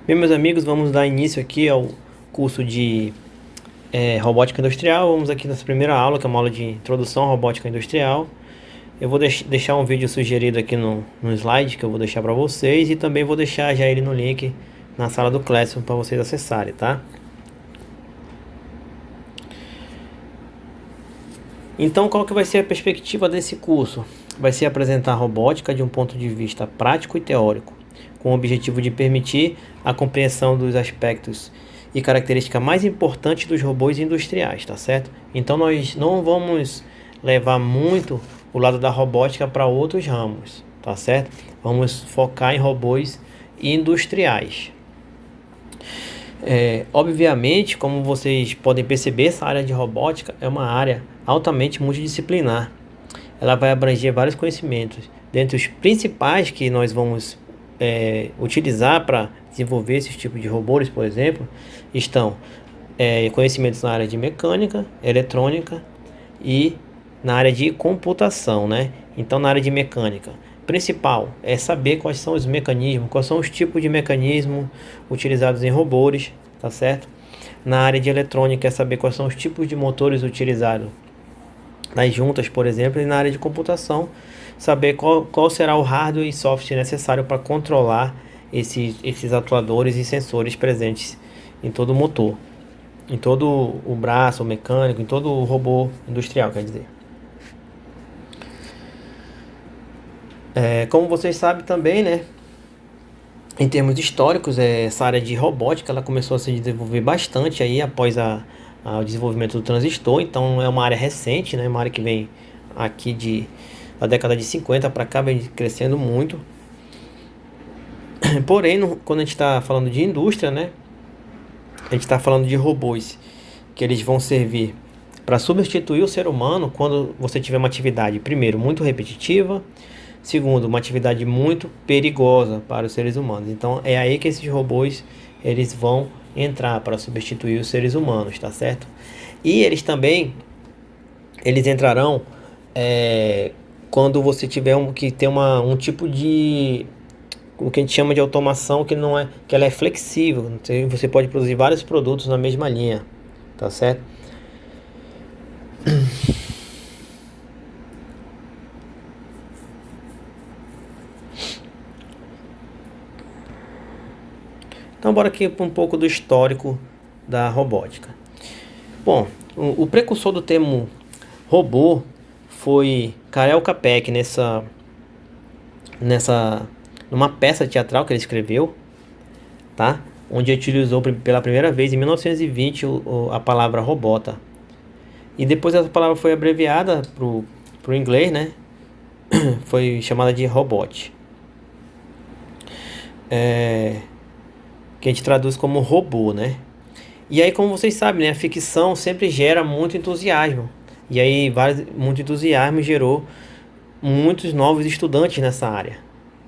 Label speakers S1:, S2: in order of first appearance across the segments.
S1: Bem, meus amigos, vamos dar início aqui ao curso de Robótica Industrial. Vamos aqui nessa primeira aula, que é uma aula de Introdução à Robótica Industrial. Eu vou deixar um vídeo sugerido aqui no slide, que eu vou deixar para vocês, e também vou deixar já ele no link na sala do Classroom para vocês acessarem, tá? Então, qual que vai ser a perspectiva desse curso? Vai ser apresentar a robótica de um ponto de vista prático e teórico, com o objetivo de permitir a compreensão dos aspectos e características mais importantes dos robôs industriais, tá certo? Então nós não vamos levar muito o lado da robótica para outros ramos, tá certo? Vamos focar em robôs industriais. Obviamente, como vocês podem perceber, essa área de robótica é uma área altamente multidisciplinar. Ela vai abranger vários conhecimentos. Dentre os principais que nós vamos utilizar para desenvolver esses tipos de robôs, por exemplo, estão conhecimentos na área de mecânica, eletrônica e na área de computação, né? Então, na área de mecânica, principal é saber quais são os mecanismos, quais são os tipos de mecanismos utilizados em robôs, tá certo? Na área de eletrônica é saber quais são os tipos de motores utilizados nas juntas, por exemplo, e na área de computação, saber qual será o hardware e software necessário para controlar esses atuadores e sensores presentes em todo o motor, em todo o braço mecânico, em todo o robô industrial, quer dizer. Como vocês sabem também, né, em termos históricos, essa área de robótica ela começou a se desenvolver bastante aí após o desenvolvimento do transistor. Então é uma área recente, né, uma área que vem aqui da década de 50 para cá, vem crescendo muito. Porém, quando a gente está falando de indústria, né, a gente está falando de robôs que eles vão servir para substituir o ser humano quando você tiver uma atividade, primeiro, muito repetitiva, segundo, uma atividade muito perigosa para os seres humanos. Então é aí que esses robôs eles vão entrar para substituir os seres humanos, tá certo? E eles também entrarão quando você tiver que ter um tipo de o que a gente chama de automação que ela é flexível. Então, você pode produzir vários produtos na mesma linha, tá certo? Então bora aqui para um pouco do histórico da robótica. Bom, o precursor do termo robô foi Karel Capek numa peça teatral que ele escreveu, tá? Onde ele utilizou pela primeira vez em 1920 a palavra robota. E depois essa palavra foi abreviada pro inglês, né? Foi chamada de robot. Que a gente traduz como robô, né? E aí, como vocês sabem, né, a ficção sempre gera muito entusiasmo. E aí, muito entusiasmo gerou muitos novos estudantes nessa área,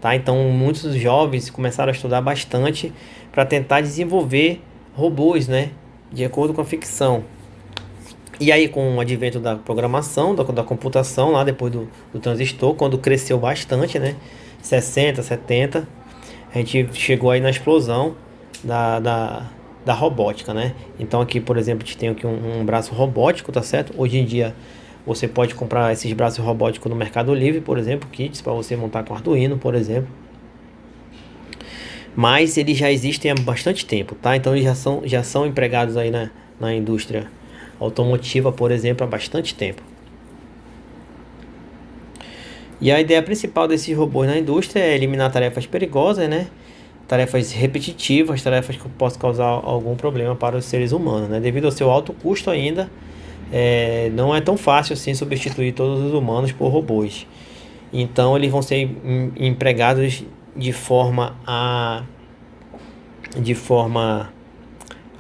S1: tá? Então, muitos jovens começaram a estudar bastante para tentar desenvolver robôs, né, de acordo com a ficção. E aí, com o advento da programação, da computação, lá depois do transistor, quando cresceu bastante, né, 60, 70, a gente chegou aí na explosão da robótica, né? Então aqui, por exemplo, a gente tem aqui um braço robótico, tá certo? Hoje em dia você pode comprar esses braços robóticos no Mercado Livre, por exemplo, kits para você montar com Arduino, por exemplo. Mas eles já existem há bastante tempo, tá? Então eles já são empregados aí na indústria automotiva, por exemplo, há bastante tempo. E a ideia principal desses robôs na indústria é eliminar tarefas perigosas, né? Tarefas repetitivas, tarefas que possam causar algum problema para os seres humanos, né? Devido ao seu alto custo ainda, não é tão fácil assim substituir todos os humanos por robôs. Então eles vão ser empregados de forma a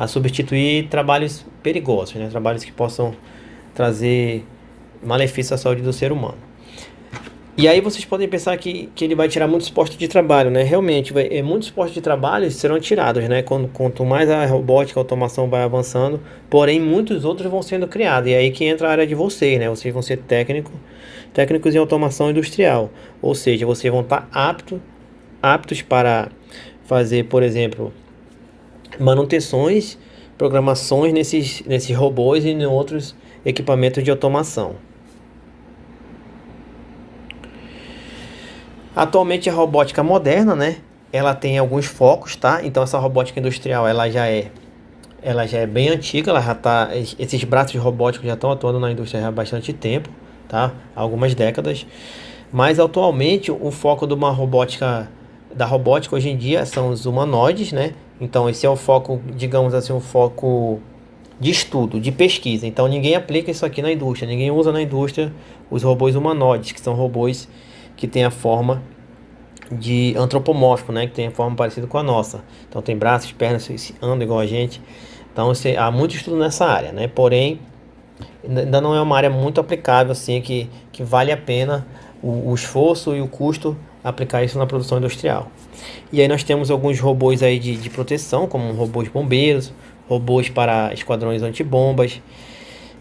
S1: substituir trabalhos perigosos, né? Trabalhos que possam trazer malefício à saúde do ser humano. E aí vocês podem pensar que ele vai tirar muitos postos de trabalho, né? Realmente, muitos postos de trabalho serão tirados, né? Quanto mais a robótica, a automação vai avançando, porém muitos outros vão sendo criados. E aí que entra a área de vocês, né? Vocês vão ser técnicos em automação industrial. Ou seja, vocês vão estar aptos para fazer, por exemplo, manutenções, programações nesses robôs e em outros equipamentos de automação. Atualmente a robótica moderna, né? Ela tem alguns focos, tá? Então essa robótica industrial, ela já é bem antiga, ela já tá, esses braços robóticos já estão atuando na indústria há bastante tempo, tá? Há algumas décadas. Mas atualmente o foco da robótica hoje em dia são os humanoides, né? Então esse é o foco, digamos assim, um foco de estudo, de pesquisa. Então ninguém aplica isso aqui na indústria, ninguém usa na indústria os robôs humanoides, que são robôs que têm a forma de antropomórfico, né? Que tem a forma parecida com a nossa. Então tem braços, pernas, andam igual a gente. Então há muito estudo nessa área, né? Porém, ainda não é uma área muito aplicável, assim, que vale a pena o esforço e o custo aplicar isso na produção industrial. E aí nós temos alguns robôs aí de proteção, como robôs bombeiros, robôs para esquadrões antibombas,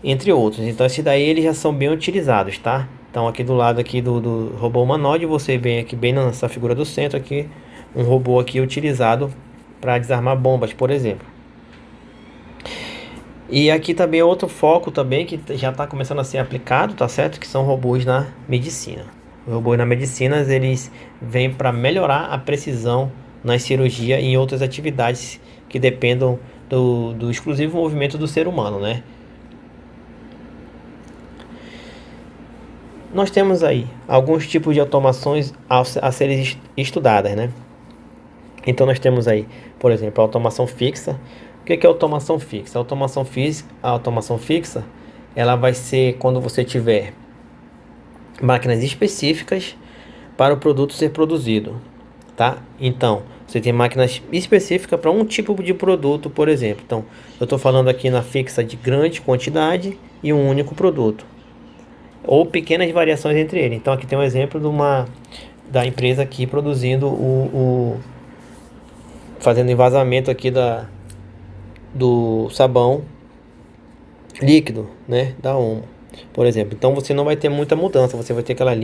S1: entre outros. Então esses daí eles já são bem utilizados, tá? Então aqui do lado aqui do robô humanoide, você vê aqui bem nessa figura do centro aqui, um robô aqui utilizado para desarmar bombas, por exemplo. E aqui também é outro foco também que já está começando a ser aplicado, tá certo? Que são robôs na medicina. Os robôs na medicina, eles vêm para melhorar a precisão na cirurgia e em outras atividades que dependam do exclusivo movimento do ser humano, né? Nós temos aí alguns tipos de automações a serem estudadas, né? Então nós temos aí, por exemplo, a automação fixa. O que é automação fixa? A automação fixa, ela vai ser quando você tiver máquinas específicas para o produto ser produzido, tá? Então, você tem máquinas específicas para um tipo de produto, por exemplo. Então, eu estou falando aqui na fixa de grande quantidade e um único produto, ou pequenas variações entre eles. Então, aqui tem um exemplo da empresa aqui produzindo fazendo envasamento aqui do sabão líquido, né, da Omo, por exemplo. Então você não vai ter muita mudança, você vai ter aquelas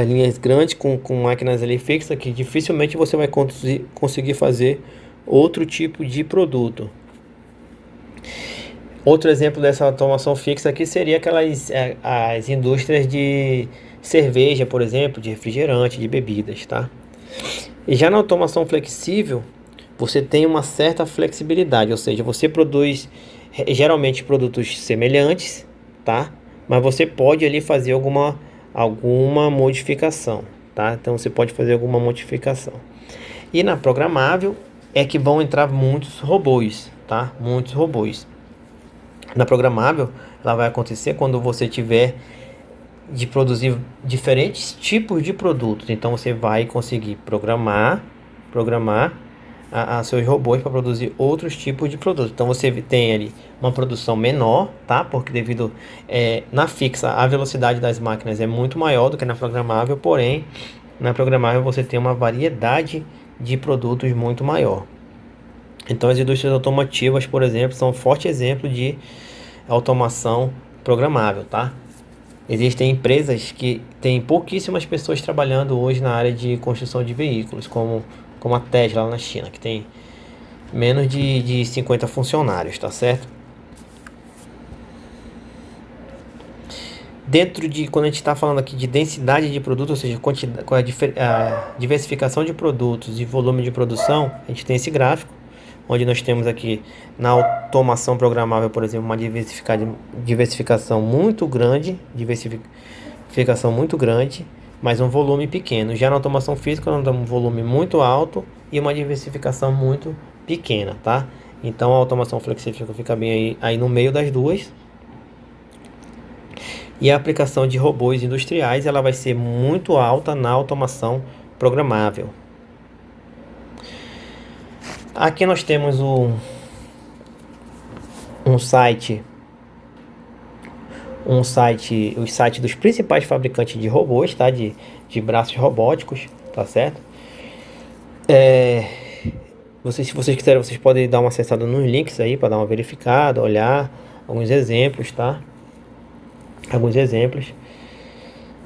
S1: linhas grandes com máquinas ali fixas que dificilmente você vai conseguir fazer outro tipo de produto. Outro exemplo dessa automação fixa aqui seria as indústrias de cerveja, por exemplo, de refrigerante, de bebidas, tá? E já na automação flexível, você tem uma certa flexibilidade, ou seja, você produz geralmente produtos semelhantes, tá? Mas você pode ali fazer alguma modificação, tá? Então você pode fazer alguma modificação. E na programável é que vão entrar muitos robôs, tá? Muitos robôs. Na programável, ela vai acontecer quando você tiver de produzir diferentes tipos de produtos. Então você vai conseguir programar a seus robôs para produzir outros tipos de produtos. Então você tem ali uma produção menor, tá? Porque devido na fixa a velocidade das máquinas é muito maior do que na programável, porém na programável você tem uma variedade de produtos muito maior. Então as indústrias automotivas, por exemplo, são um forte exemplo de automação programável, tá? Existem empresas que têm pouquíssimas pessoas trabalhando hoje na área de construção de veículos, como a Tesla lá na China, que tem menos de 50 funcionários, tá certo? Quando a gente está falando aqui de densidade de produto, ou seja, com a diversificação de produtos e volume de produção, a gente tem esse gráfico, onde nós temos aqui na automação programável, por exemplo, uma diversificação muito grande, mas um volume pequeno. Já na automação física, nós temos um volume muito alto e uma diversificação muito pequena, tá? Então a automação flexível fica bem aí no meio das duas. E a aplicação de robôs industriais, ela vai ser muito alta na automação programável. Aqui nós temos os sites dos principais fabricantes de robôs, tá? De braços robóticos, tá certo? Se vocês quiserem, vocês podem dar uma acessada nos links aí para dar uma verificada, olhar alguns exemplos, tá? Alguns exemplos.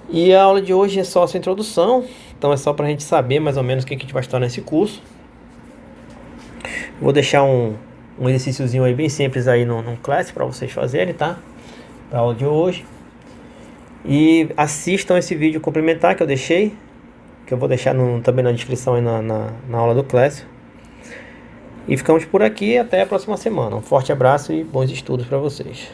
S1: E a aula de hoje é só essa introdução, então é só para a gente saber mais ou menos o que a gente vai estudar nesse curso. Vou deixar um exercíciozinho aí bem simples aí no Class para vocês fazerem, tá? Para a aula de hoje. E assistam esse vídeo complementar que eu deixei, que eu vou deixar também na descrição aí na aula do Class. E ficamos por aqui, até a próxima semana. Um forte abraço e bons estudos para vocês.